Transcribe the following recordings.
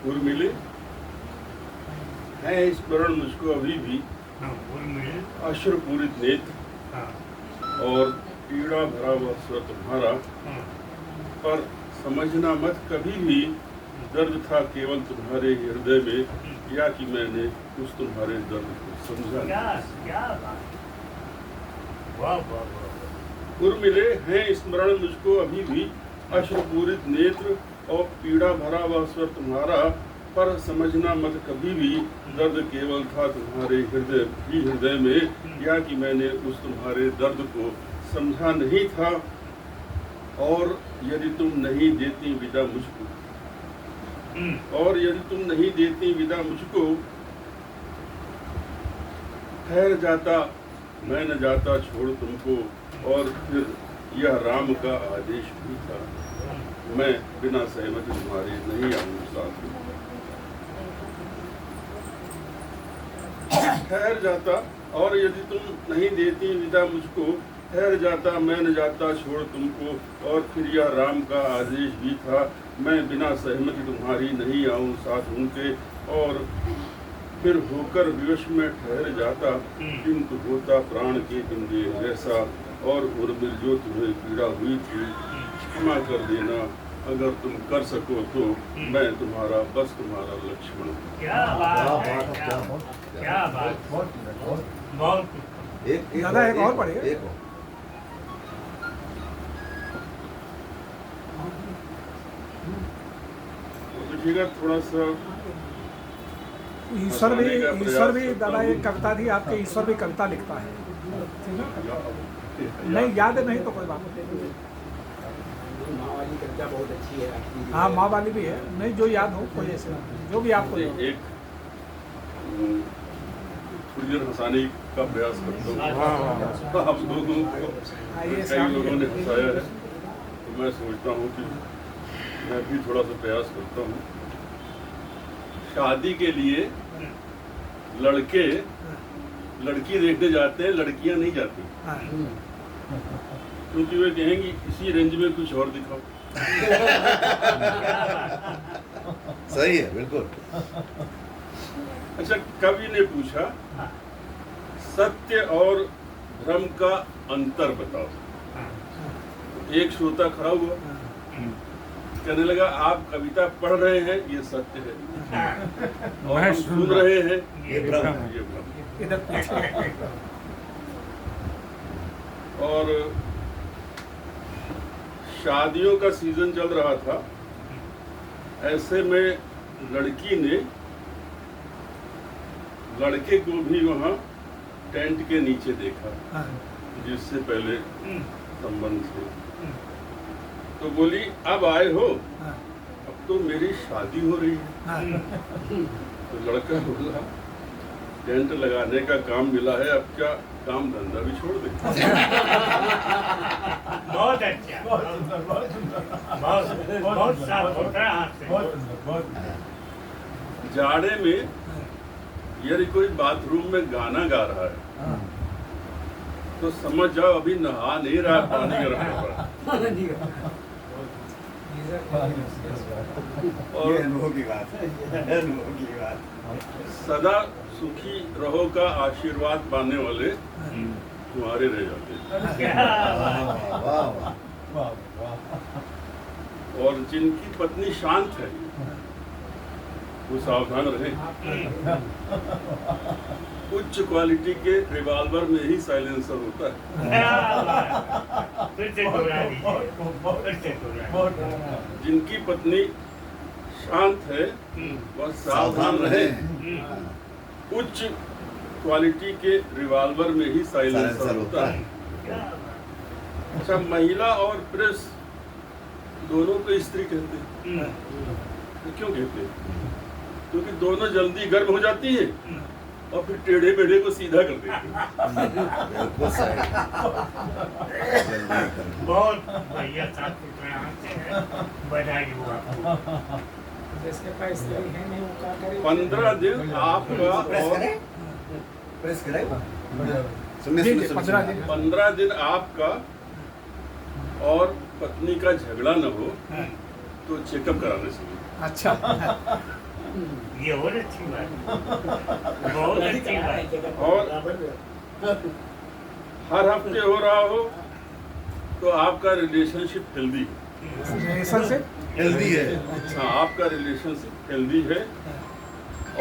उर्मिले है स्मरण मुझको अभी भी अश्रुपूरित नेत्र और पीड़ा भरा हुआ स्वर तुम्हारा, पर समझना मत कभी भी दर्द था केवल तुम्हारे हृदय में, या कि मैंने उस तुम्हारे दर्द को समझा नहीं। उर्मिले हैं स्मरण मुझको अभी भी अश्रुपूरित नेत्र और पीड़ा भरा हुआ स्वर तुम्हारा, पर समझना मत कभी भी दर्द केवल था तुम्हारे हृदय में, या कि मैंने उस तुम्हारे दर्द को समझा नहीं था। और यदि तुम नहीं देती विदा मुझको, और यदि तुम नहीं देती विदा मुझको, ठहर जाता मैं न जाता छोड़ तुमको, और फिर यह राम का आदेश भी था, मैं बिना सहमति तुम्हारे नहीं आऊँ साथ। ठहर जाता और यदि तुम नहीं देती विदा मुझको, ठहर जाता मैं न जाता छोड़ तुमको, और फिर यह राम का आदेश भी था, मैं बिना सहमति तुम्हारी नहीं आऊँ साथ उनके, और फिर होकर विवश में ठहर जाता, किंतु होता प्राण के बिंदे जैसा, और उर्मिल जो तुम्हें पीड़ा हुई थी क्षमा कर देना, अगर तुम कर सको तो मैं तुम्हारा बस तुम्हारा लक्ष्मण हूँ। क्या बात है, क्या बात, बहुत दादा एक और पढ़िए। एक और। देखिएगा थोड़ा सा ईश्वर भी दादा एक कविता थी आपके, ईश्वर भी कविता लिखता है, ठीक है? नहीं याद है नहीं तो कोई बात नहीं। माँ वाली कविता बहुत अच्छी है आपकी। हाँ माँ वाली भी है, नहीं जो याद हो कोई ऐसे जो भी आपको याद हो। एक थोड़ी देर हंसाने का प्रयास करता हूँ आप लोगों को, कई लोगों ने हंसाया है, तो मैं सोचता हूँ कि मैं भी थोड़ा सा प्रयास करता हूँ। शादी के लिए लड़के लड़की देखने जाते हैं, लड़कियां नहीं जाती, क्योंकि वे कहेंगी इसी रेंज में कुछ और दिखाओ। सही है बिल्कुल। अच्छा, कवि ने पूछा सत्य और भ्रम का अंतर बताओ। एक श्रोता खड़ा हुआ, कहने लगा आप कविता पढ़ रहे हैं ये सत्य है, और हम सुन रहे हैं ये भ्रम है। ये भ्रम। इधर और शादियों का सीजन चल रहा था, ऐसे में लड़की ने लड़के को भी वहाँ टेंट के नीचे देखा जिससे पहले संबंध थे, तो बोली अब आए हो, अब तो मेरी शादी हो रही है। तो लड़का बोला टेंट लगाने का काम मिला है, अब क्या काम धंधा भी छोड़ दे। बहुत अच्छा, बहुत साफ होता है हाथ से। जाड़े में यदि कोई बाथरूम में गाना गा रहा है तो समझ जाओ अभी नहा नहीं रहा, पानी गर्म कर रहा। और अनुभव की बात है, अनुभव की बात। सदा सुखी रहो का आशीर्वाद पाने वाले तुम्हारे रह जाते हैं, और जिनकी पत्नी शांत है वो सावधान रहे। उच्च क्वालिटी के रिवॉल्वर में ही साइलेंसर होता है। फिर से दोहरा दीजिए। जिनकी पत्नी शांत है वह सावधान रहे। उच्च क्वालिटी के रिवॉल्वर में ही साइलेंसर होता है। अच्छा, महिला और प्रेस दोनों को स्त्री कहते हैं। क्यों कहते हैं? क्योंकि दोनों जल्दी गर्म हो जाती है और फिर टेढ़े मेढ़े को सीधा कर देती है। बहुत बढ़िया, साफ सुथरा हाथ है, बधाई हो आपको। 15 दिन आपका और 15 दिन आपका और पत्नी का झगड़ा न हो तो चेकअप कराने से। अच्छा ये और अच्छी बात, बहुत अच्छी बात। और हर हफ्ते हो रहा हो तो आपका रिलेशनशिप हेल्दी है। रिलेशनशिप हेल्दी है। हाँ, आपका रिलेशनशिप हेल्दी है।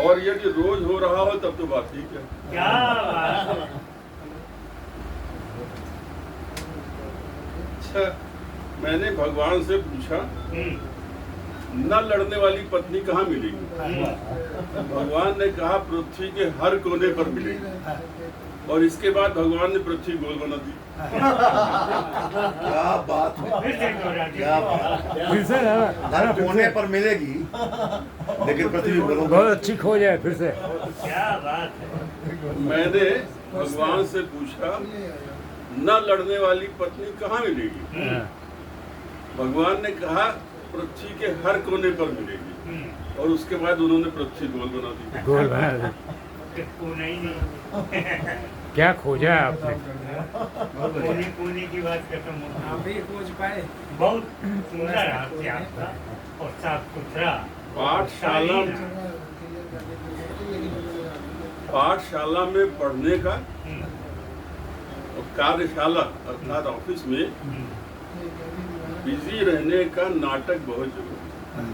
और यदि रोज हो रहा हो तब तो बात ठीक है। क्या बात है। अच्छा, मैंने भगवान से पूछा न लड़ने वाली पत्नी कहाँ मिलेगी? भगवान ने कहा पृथ्वी के हर कोने पर मिलेगी। और इसके बाद भगवान ने पृथ्वी गोल बना दी। क्या बात है, फिर से दोहरा क्या बात है। फिर से हर कोने पर मिलेगी लेकिन पृथ्वी बोलो बहुत अच्छी खोज है फिर से। क्या बात है। मैंने भगवान से पूछा न लड़ने वाली पत्नी कहाँ मिलेगी? भगवान ने कहा पृथ्वी के हर कोने पर मिलेगी। और उसके बाद उन्होंने पृथ्वी गोल बना दी। गोल बना दी। कोने ही नहीं, क्या खोजा है आपने? कोने कोने की बात खत्म हो गई। आप भी खोज पाए। बहुत सुंदर हाथ से आपका और साफ सुथरा। पाठशाला में पढ़ने का और कार्यशाला अर्थात ऑफिस में बिजी रहने का नाटक बहुत जरूरी है।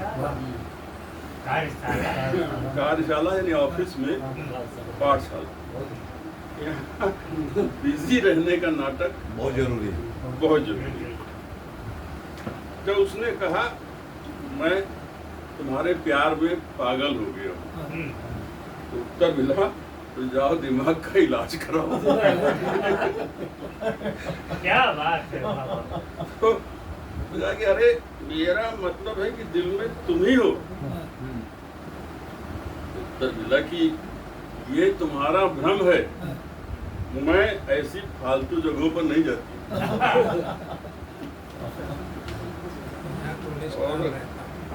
कार्यशाला यानी ऑफिस में, पाठशाला यहाँ बिजी रहने का नाटक बहुत जरूरी है। बहुत जरूरी है। तो उसने कहा मैं तुम्हारे प्यार में पागल हो गया हूँ। तो उत्तर मिला तो जाओ दिमाग का इलाज कराओ। क्या बात है बाबा। तो बोला कि अरे मेरा मतलब है कि दिल में तुम ही हो। उत्तर मिला कि ये तुम्हारा भ्रम है, मैं ऐसी फालतू जगहों पर नहीं जाती। और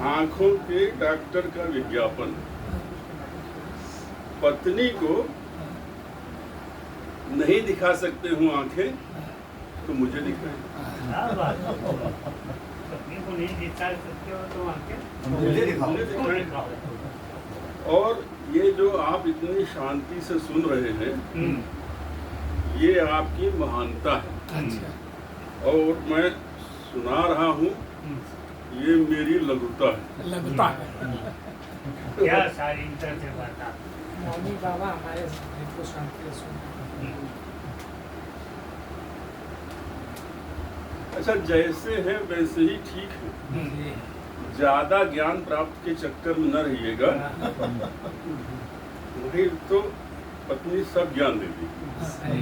आंखों के डॉक्टर का विज्ञापन पत्नी को नहीं दिखा सकते हूँ आंखें तो मुझे दिखाएं। क्या बात है। पत्नी को नहीं दिखा सकते हो तो आंखें मुझे दिखाओ। मुझे दिखाओ। और ये जो आप इतनी शांति से सुन रहे हैं ये आपकी महानता है। और मैं सुना रहा हूँ ये मेरी लघुता है। लगता है। क्या शालीनता से बात आप। मौनी बाबा हमारे को शांति से सुनते हैं। अच्छा, जैसे हैं वैसे ही ठीक है। जी। ज्यादा ज्ञान प्राप्त के चक्कर में न रहिएगा, नहीं तो पत्नी सब ज्ञान दे देगी। सही।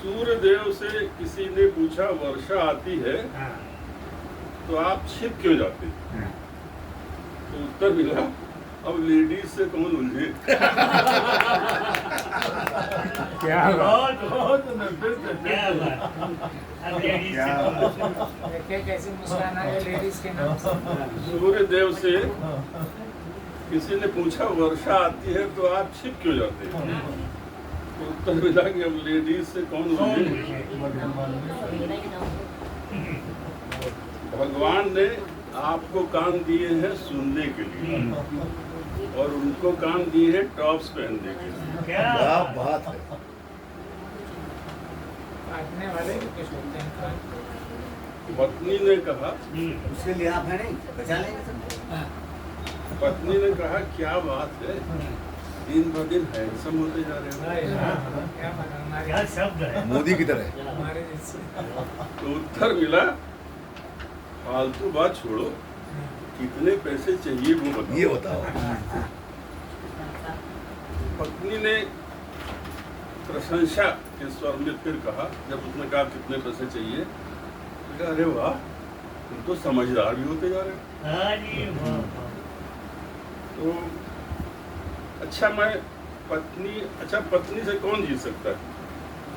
सूर्य देव से किसी ने पूछा वर्षा आती है हाँ। तो आप छिप क्यों जाते? तो उत्तर मिला अब लेडीज से कौन उलझे। क्या बात। बहुत क्या बात। अब लेडीज से कौन- देखिए कैसी मुस्कान आ रही है लेडीज के नाम से। सूर्य देव से किसी ने पूछा वर्षा आती है तो आप छिप क्यों जाते हैं? तो उत्तर मिला कि अब लेडीज से कौन उलझे। भगवान ने आपको कान दिए हैं सुनने के लिए और उनको कान दिए हैं टॉप्स पहनने के लिए। क्या क्या बात। बात है। काटने वाले भी कुछ होते हैं। पत्नी ने कहा उसके लिए आप है नहीं बचा लेंगे सब। पत्नी ने कहा क्या बात है, दिन ब दिन हैंडसम होते जा रहे हो। क्या पता हमारे क्या शब्द है। मोदी की तरह। हमारे जैसे। तो उत्तर मिला फालतू बात छोड़ो, कितने पैसे चाहिए वो ये बताओ। बताओ। पत्नी ने प्रशंसा के स्वर में फिर कहा, जब उसने कहा कितने पैसे चाहिए, तो कहा अरे वाह तुम तो समझदार भी होते जा रहे हो। अरे वाह। तो अच्छा पत्नी से कौन जीत सकता है?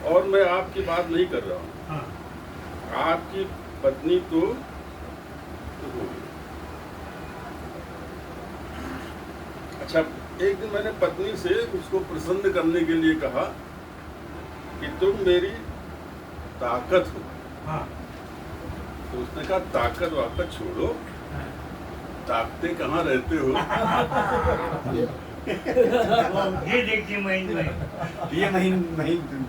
और मैं आपकी बात नहीं कर रहा हूँ, हाँ। आपकी पत्नी तो हो गई। अच्छा, एक दिन मैंने पत्नी से उसको प्रसन्न करने के लिए कहा कि तुम मेरी ताकत हो। हाँ। तो उसने कहा ताकत वाकत छोड़ो, ताकते कहाँ रहते हो? ये देखिए महीन भाई, ये महीन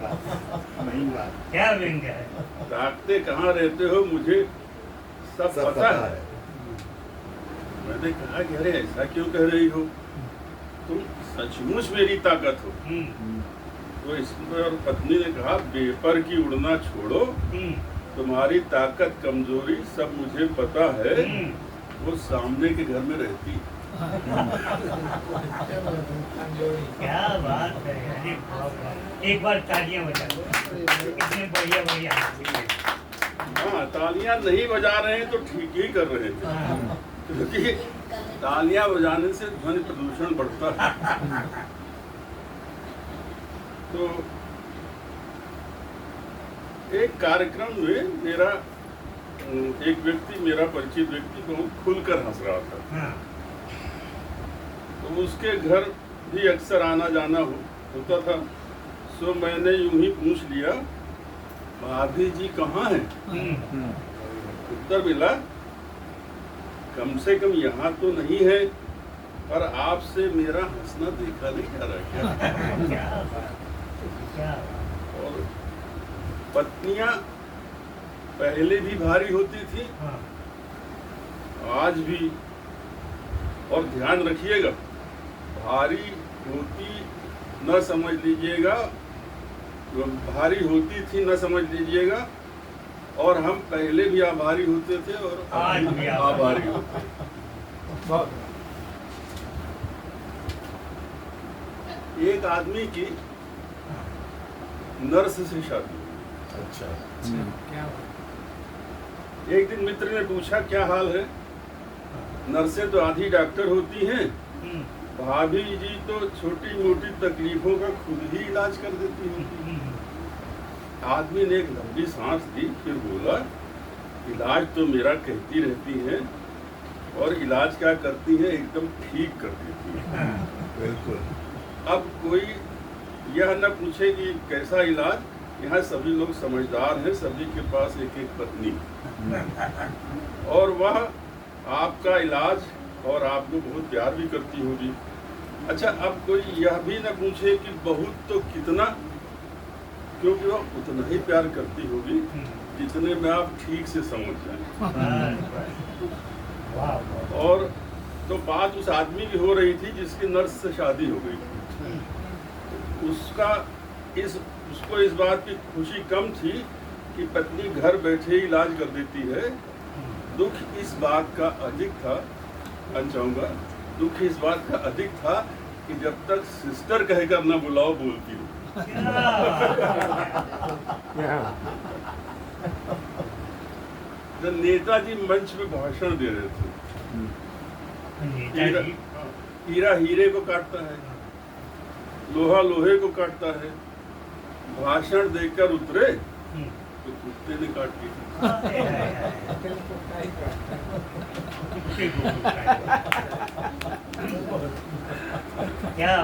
बात क्या व्यंग्य है। ताकते कहाँ रहते हो मुझे सब पता है। मैंने कहा कि अरे ऐसा क्यों कह रही हो, तुम सचमुच मेरी ताकत हो। तो इस पर पत्नी ने कहा बेपर की उड़ना छोड़ो, तुम्हारी ताकत कमजोरी सब मुझे पता है। वो सामने के घर में रहती है। क्या बात है, अरे बाप रे। एक बार तालियां बजा दो, कितने बढ़िया बढ़िया। हाँ, तालियां नहीं बजा रहे हैं तो ठीक ही कर रहे हैं, क्योंकि तालियां बजाने से ध्वनि प्रदूषण बढ़ता है। तो एक कार्यक्रम में मेरा एक व्यक्ति, मेरा परिचित व्यक्ति बहुत खुलकर हंस रहा था। तो उसके घर भी अक्सर आना जाना होता था। सो मैंने यूं ही पूछ लिया, भाभी जी कहाँ हैं? उत्तर मिला, कम से कम यहाँ तो नहीं है, पर आपसे मेरा हंसना देखा नहीं जा रहा क्या? और पत्नियां पहले भी भारी होती थी, आज भी। और ध्यान रखिएगा, भारी होती न समझ लीजिएगा, भारी होती थी न समझ लीजिएगा, और हम पहले भी आभारी होते थे और आज भी आभारी होते हैं। बहुत एक आदमी की नर्स से शादी हुई। अच्छा। एक दिन मित्र ने पूछा क्या हाल है? नर्सें तो आधी डॉक्टर होती हैं, भाभी जी तो छोटी मोटी तकलीफों का खुद ही इलाज कर देती होती। आदमी ने एक लंबी सांस ली, फिर बोला, इलाज तो मेरा कहती रहती है, और इलाज क्या करती है, एकदम ठीक कर देती है। बिल्कुल। अब कोई यह न पूछे कि कैसा इलाज, यहाँ सभी लोग समझदार हैं, सभी के पास एक एक पत्नी, और वह आपका इलाज और आपको बहुत प्यार भी करती होगी। अच्छा, अब कोई यह भी न पूछे कि बहुत तो कितना, क्योंकि वह उतना ही प्यार करती होगी जितने में आप ठीक से समझ जाएं। और तो बात उस आदमी की हो रही थी जिसकी नर्स से शादी हो गई थी। उसको इस बात की खुशी कम थी कि पत्नी घर बैठे ही इलाज कर देती है। दुख इस बात का अधिक था, चाहूँगा, दुख इस बात का अधिक था कि जब तक सिस्टर कहकर न बुलाओ बोलती हो। जब नेताजी मंच पे भाषण दे रहे थे, हीरा हीरे को काटता है, लोहा लोहे को काटता है, भाषण देकर उतरे तो कुत्ते ने काट दी। क्या